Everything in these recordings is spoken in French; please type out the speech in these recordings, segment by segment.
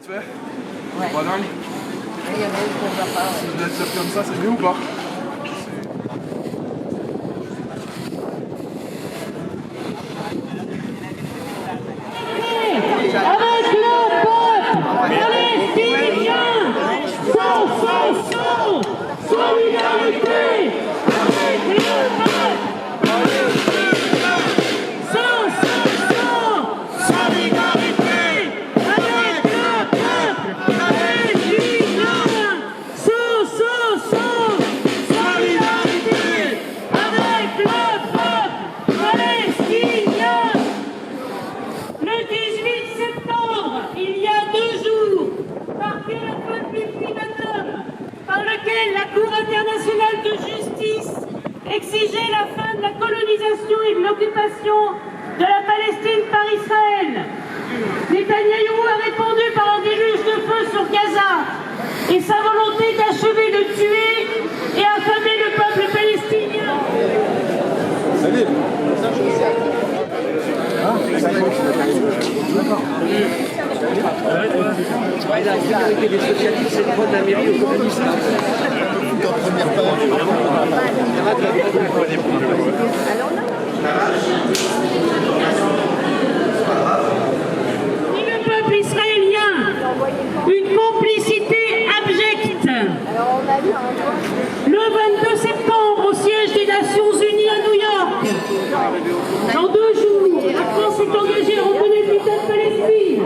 fait. Ouais. Pas dingue. Il y en a qui ne voient pas. Si je laisse ça comme ça, c'est mieux ou pas? Avec le peuple palestinien, sans solidarité avec le peuple palestinien, sans solidarité avec le peuple palestinien, sans solidarité avec le peuple palestinien. Le 18 septembre, il y a 2 jours, marquait la fin de l'ultimatum par lequel la Cour internationale de justice exigeait la fin de la colonisation et de l'occupation de la Palestine par Israël. Netanyahou a répondu par un déluge de feu sur Gaza et sa volonté d'achever de tuer et affamer le peuple palestinien. La solidarité des socialistes, c'est le droit de la mairie aux communistes. Et le peuple israélien, une complicité abjecte. Le 22 septembre, au siège des Nations Unies à New York, dans 2 jours, la France s'est engagée à reconnaître l'État de Palestine.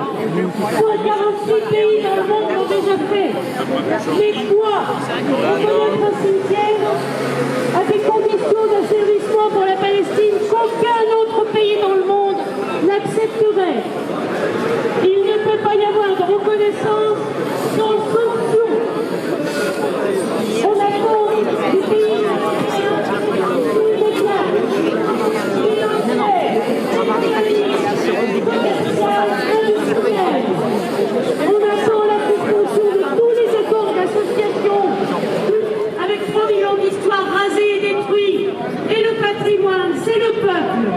Soit 46 pays dans le monde l'ont déjà fait. Mais quoi? Reconnaître un cimetière à des conditions d'asservissement pour la Palestine qu'aucun autre pays dans le monde n'accepterait. Il ne peut pas y avoir de reconnaissance sans sanction. On attend du pays européen qui déclare on attend la suspension de tous les accords d'association avec 3 millions d'histoires rasées et détruites. Et le patrimoine, c'est le peuple.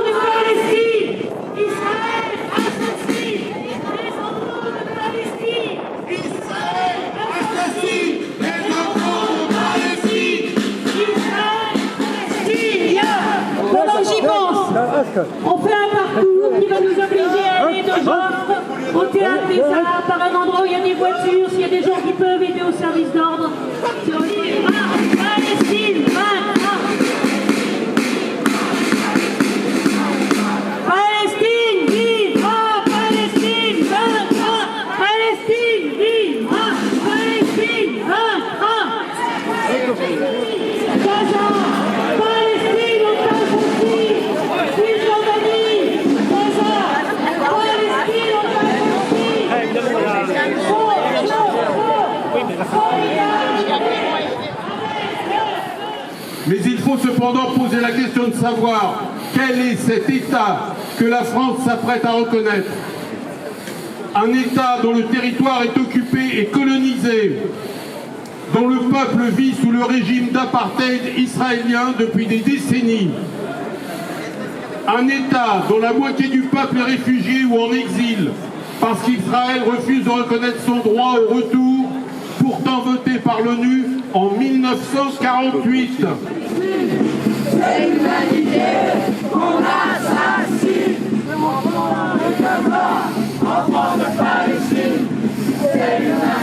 De Palestine, Israël assassine les enfants de Palestine. Israël assassine les enfants de Palestine. Israël palestinien. Pendant que j'y pense, on fait un parcours qui va nous obliger à aller de Joffre au théâtre des Arts, par un endroit où il y a des voitures, s'il y a des gens qui peuvent aider au service d'ordre. Si on dit Palestine, Palestine, vivra, Palestine, vaincra, Palestine, vivra, Palestine, vaincra. Gaza, Palestine, otage aussi, Cisjordanie, Gaza, Palestine, otage aussi. Mais il faut cependant poser la question de savoir quel est cet État que la France s'apprête à reconnaître. Un État dont le territoire est occupé et colonisé, dont le peuple vit sous le régime d'apartheid israélien depuis des décennies. Un État dont la moitié du peuple est réfugié ou en exil, parce qu'Israël refuse de reconnaître son droit au retour, pourtant voté par l'ONU en 1948. C'est l'humanité qu'on assassine. Enfants de Palestine, c'est l'humanité.